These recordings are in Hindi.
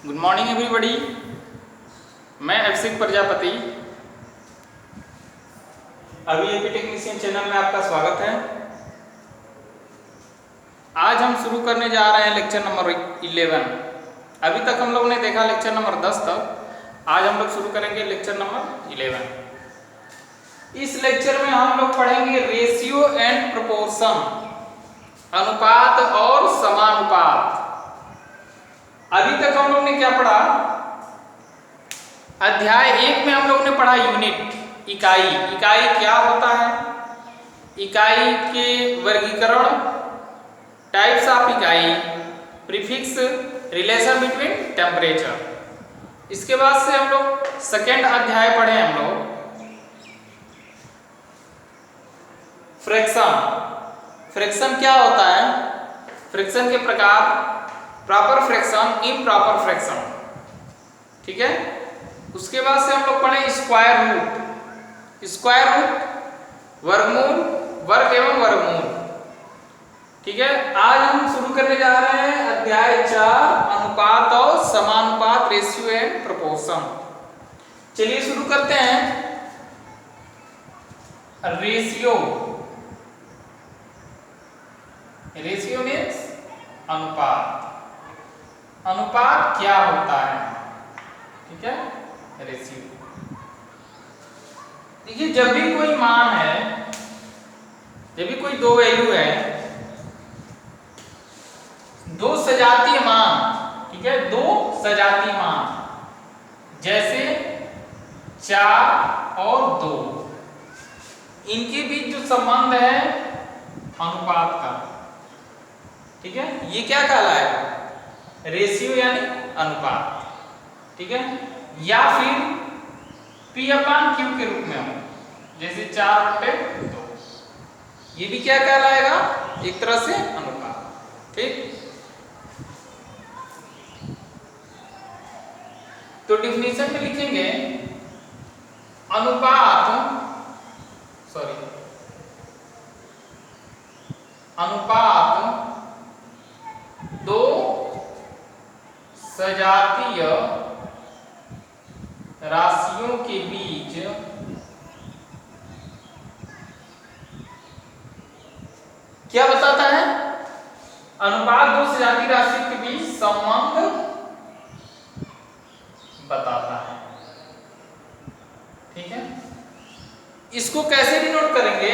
Good morning everybody. मैं अभिषेक प्रजापति, अभी एपी टेक्नीशियन चैनल में आपका स्वागत है। आज हम शुरू करने जा रहे हैं लेक्चर नंबर 11। अभी तक हम लोगों ने देखा लेक्चर नंबर 10 तक। आज हम लोग शुरू करेंगे लेक्चर नंबर 11। इस लेक्चर में हम लोग पढ़ेंगे रेशियो एंड प्रोपोर्शन, अनुपात और समानुपात। अभी तक हम लोग ने क्या पढ़ा? अध्याय 1 में हम लोग ने पढ़ा यूनिट, इकाई। इकाई क्या होता है, इकाई के वर्गीकरण, टाइप्स ऑफ इकाई, प्रीफिक्स, रिलेशन बिटवीन टेम्परेचर। इसके बाद से हम लोग सेकेंड अध्याय पढ़े हम लोग फ्रैक्शन। फ्रैक्शन क्या होता है, फ्रैक्शन के प्रकार, प्रॉपर फ्रैक्शन, इम्प्रॉपर फ्रैक्शन, ठीक है। उसके बाद से हम लोग पढ़े स्क्वायर रूट, स्क्वायर रूट, वर्गमूल, वर्ग एवं वर्गमूल, ठीक है। आज हम शुरू करने जा रहे हैं अध्याय 4, अनुपात और समानुपात, रेशियो एंड प्रोपोर्शन। चलिए शुरू करते हैं। रेशियो, रेशियो मीन्स अनुपात। अनुपात क्या होता है, ठीक है। रेशियो, देखिए जब भी कोई मान है, जब भी कोई दो वैल्यू है, दो सजातीय मान, ठीक है, दो सजातीय मान, जैसे 4 और 2, इनके बीच जो संबंध है अनुपात का, ठीक है, ये क्या कहलाएगा? रेशियो यानी अनुपात, ठीक है। या फिर P/Q के रूप में हो, जैसे 4/2, ये भी क्या कहलाएगा? एक तरह से अनुपात, ठीक। तो डिफिनेशन में लिखेंगे अनुपात, अनुपात दो सजातीय राशियों के बीच क्या बताता है? अनुपात दो सजातीय राशियों के बीच संबंध बताता है, ठीक है। इसको कैसे डिनोट करेंगे?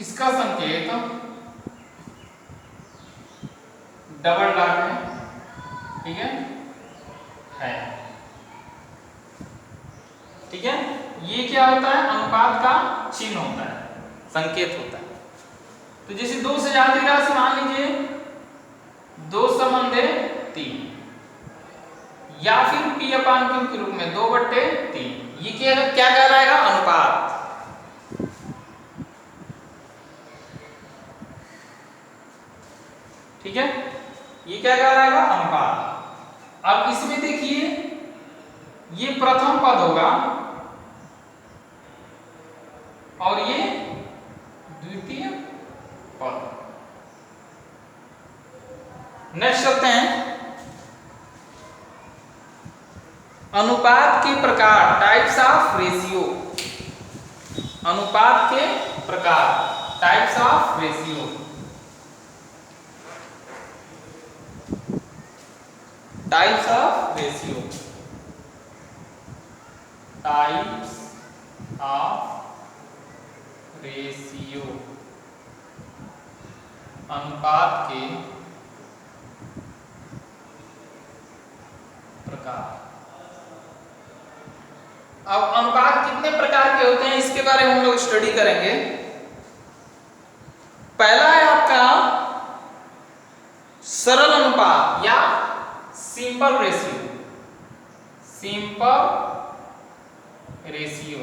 इसका संकेत डबल डॉट है, ठीक है, ठीक है। ये क्या होता है? अनुपात का चिन्ह होता है, संकेत होता है। तो जैसे दो सजातीय राशि मान लीजिए 2 संबंध 3, या फिर P/Q के रूप में 2/3, ये क्या कहलाएगा? अनुपात, ठीक है, ये क्या कहलाएगा? अनुपात। अब इसमें देखिए, ये प्रथम पद होगा और ये द्वितीय पद। नेक्स्ट चलते हैं, अनुपात के प्रकार, टाइप्स ऑफ रेशियो। अनुपात के प्रकार, types of ratio. Types of ratio, types of ratio, अनुपात के प्रकार। अब अनुपात कितने प्रकार के होते हैं, इसके बारे में हम लोग स्टडी करेंगे। पहला है आपका सरल अनुपात या simple ratio, simple ratio,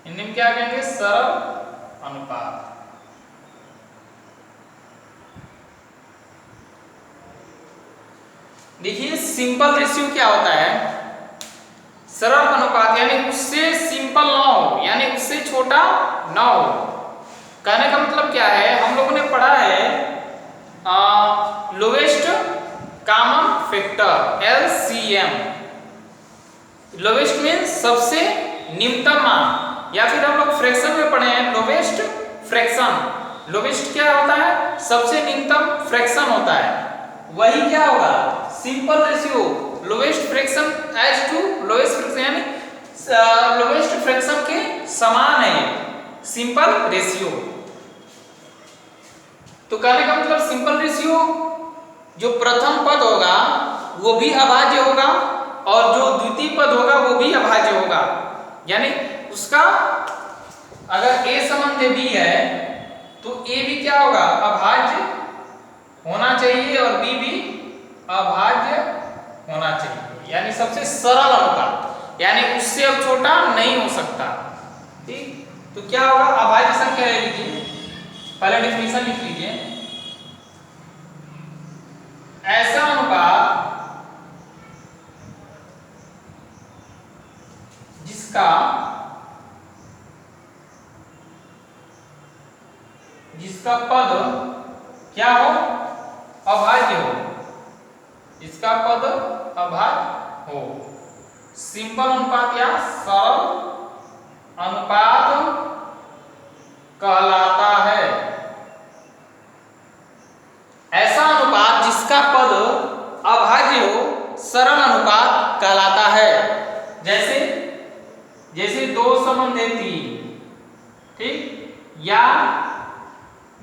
Hindi में क्या कहेंगे? सरल अनुपात। देखिए सिंपल रेशियो क्या होता है? सरल अनुपात यानी उससे सिंपल ना हो, यानी उससे छोटा ना हो। कहने का मतलब क्या है? हम लोगों ने पढ़ा है lowest common factor LCM। Lowest means सबसे निम्नतम मान, या फिर हम लोग फ्रैक्शन में पढ़े हैं लोवेस्ट फ्रैक्शन। लोवेस्ट क्या होता है? सबसे निम्नतम फ्रैक्शन होता है। वही क्या होगा? Simple ratio lowest fraction as to lowest fraction, यानी लोवेस्ट फ्रैक्शन के समान है सिंपल रेशियो। तो कहने का मतलब सिंपल रेशियो जो प्रथम पद होगा वो भी अभाज्य होगा और जो द्वितीय पद होगा वो भी अभाज्य होगा। यानी उसका अगर A संबंध B है तो A भी क्या होगा? अभाज्य होना चाहिए और B भी अभाज्य होना चाहिए। यानी सबसे सरल अनुपात, यानी उससे अब छोटा नहीं हो सकता। ठीक, तो क्या होगा? अभाज्य संख्या ले लीजिए, पहले डेफिनेशन लिख लीजिए। ऐसा अनुपात जिसका पद क्या हो? अभाज्य हो, जिसका पद अभाज्य हो, सिंपल अनुपात या सरल अनुपात कहलाता है। ऐसा अनुपात जिसका पद अभाज्य हो सरल अनुपात कहलाता है। जैसे 2 संबंध 3, ठीक, या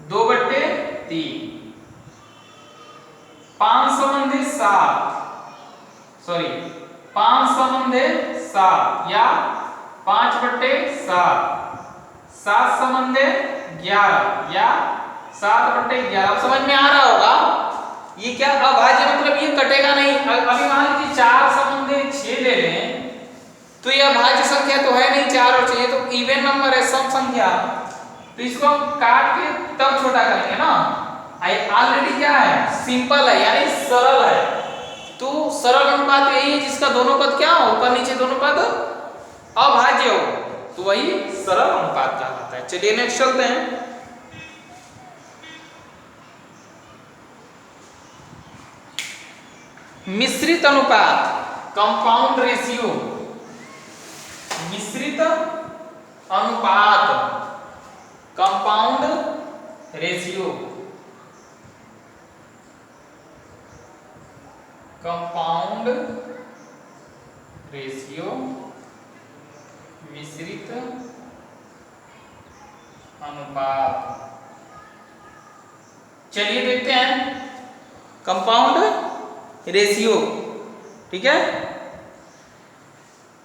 2/3, 5 संबंध 7 या 5/7, 7 संबंध 11 या 7/11। अब समझ में आ रहा होगा ये क्या अभाज्य, मतलब ये कटेगा नहीं। अभी मान लीजिए 4 संबंध 6 ले लें तो ये अभाज्य संख्या तो है नहीं, 4 और 6 ये तो इवन नंबर है, सम संख्या। तो इसको हम काट के तब छोटा करेंगे ना। ऑलरेडी क्या है? सिंपल है, यानी सरल है। तो सरल अनुपात यही है जिसका दोनों पद क्या हो? ऊपर नीचे दोनों पद अभाज्य हो, तो वही सरल अनुपात कहलाता है। चलिए नेक्स्ट चलते हैं। मिश्रित अनुपात, कंपाउंड रेशियो। मिश्रित अनुपात, कंपाउंड रेशियो, कंपाउंड रेशियो, मिश्रित अनुपात। चलिए देखते हैं कंपाउंड रेशियो। ठीक है,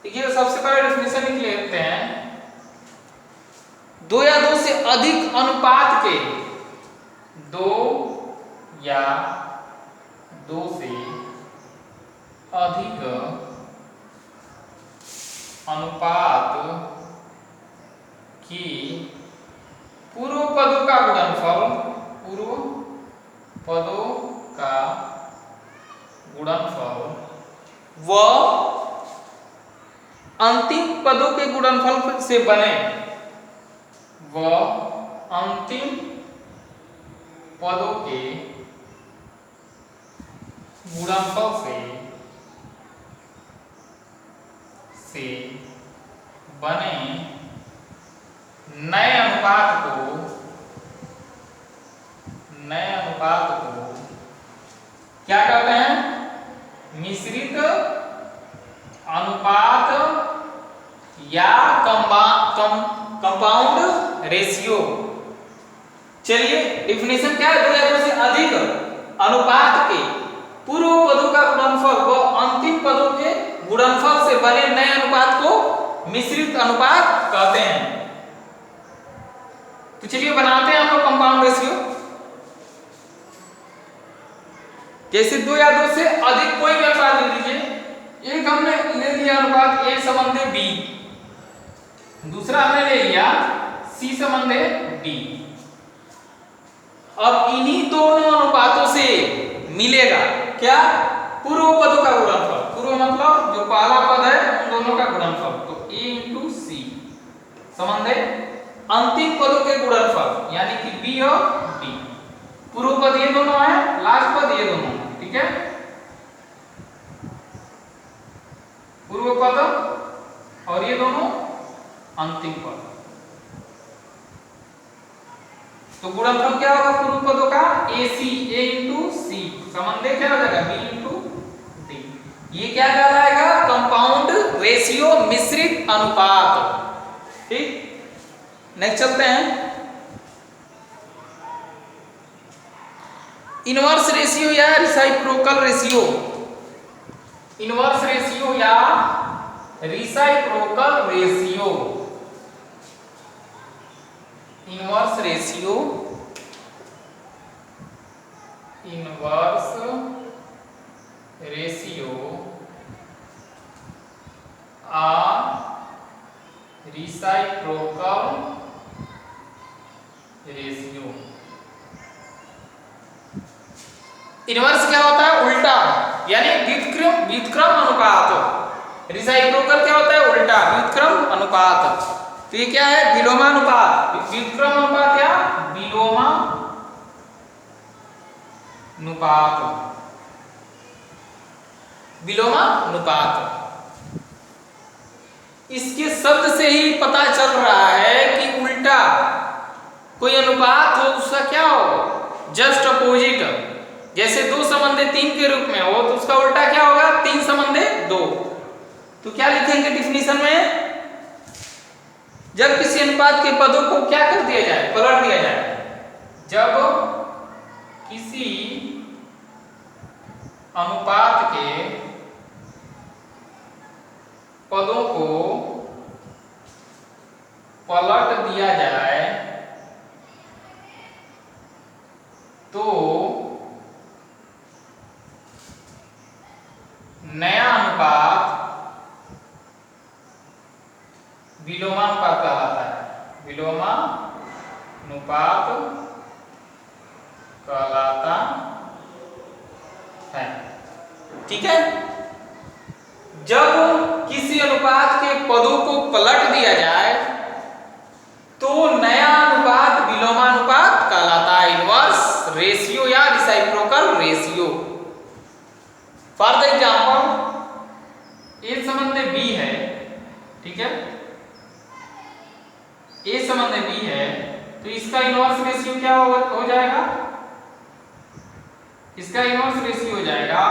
देखिए सबसे पहले डेफिनेशन लिख लेते हैं। 2 या 2 से अधिक अनुपात के, 2 या 2 से अधिक अनुपात की पूर्व पदों का गुणनफल, पूर्व पदों का गुणनफल व अंतिम पदों के गुणनफल से बने, व अंतिम पदों के गुणनफल से बने नए अनुपात को क्या कहते हैं? मिश्रित अनुपात या कंपाउंड रेशियो। चलिए डेफिनेशन क्या है? 2 या 2 से अधिक अनुपात के पूर्व पदों का गुणनफल व अंतिम पदों के गुणनफल से बने नए अनुपात को मिश्रित अनुपात कहते हैं। तो चलिए बनाते हैं हम लोग कंपाउंड रेशियो। जैसे 2 या 2 से अधिक कोई भी अनुपात ले लीजिए। एक हमने ले लिया अनुपात A संबंध B, दूसरा हमने ले लिया C संबंध D। अब इन्हीं दोनों अनुपातों से मिलेगा क्या? पूर्व पदों का गुणनफल। पूर्व मतलब जो पहला पद है उन दोनों का गुणनफल, तो A × C संबंध अंतिम पदों के गुणनफल, यानी कि B और D। पूर्व पद ये दोनों है, लास्ट पद ये दोनों, ठीक है। पूर्व पद और ये दोनों अंतिम पद। तो गुणनफल क्या होगा पूर्व पदों का? AC, A इंटू सी, संबंध क्या हो जाएगा? B into D। ये क्या कहलाएगा? कंपाउंड रेशियो, मिश्रित अनुपात, ठीक। नेक्स्ट चलते हैं, इनवर्स रेशियो या रिसाइप्रोकल रेशियो। इनवर्स रेशियो या reciprocal ratio. Inverse ratio, inverse ratio आ रिसाइप्रोकल रेशियो। इनवर्स क्या होता है? उल्टा, यानी व्युत्क्रम अनुपात। रिसाइप्रोकल क्या होता है? उल्टा, व्युत्क्रम अनुपात। तो ये क्या है? विलोमानुपात। व्युत्क्रम अनुपात या विलोमानुपात। विलोमानुपात। इसके शब्द से ही पता चल रहा है कि उल्टा कोई अनुपात हो उसका क्या हो? Just opposite. जैसे 2 संबंधे 3 के रूप में हो तो उसका उल्टा क्या होगा? 3 संबंधे 2। तो क्या लिखेंगे डिफिनीशन में? जब किसी अनुपात के पदों को क्या कर दिया जाए? पलट दिया जाए। जब किसी अनुपात के पदों को पलट दिया जाए तो नया अनुपात विलोमानुपात कहलाता है। विलोमानुपात कहलाता है, ठीक है। जब किसी अनुपात के पदों को पलट दिया जाए तो नया अनुपात विलोमानुपात कहलाता है। इनवर्स रेशियो या reciprocal ratio. For the example, ए संबंध B है, ठीक है। ए संबंध B है तो इसका इनवर्स रेशियो क्या हो जाएगा? इसका इनवर्स रेशियो हो जाएगा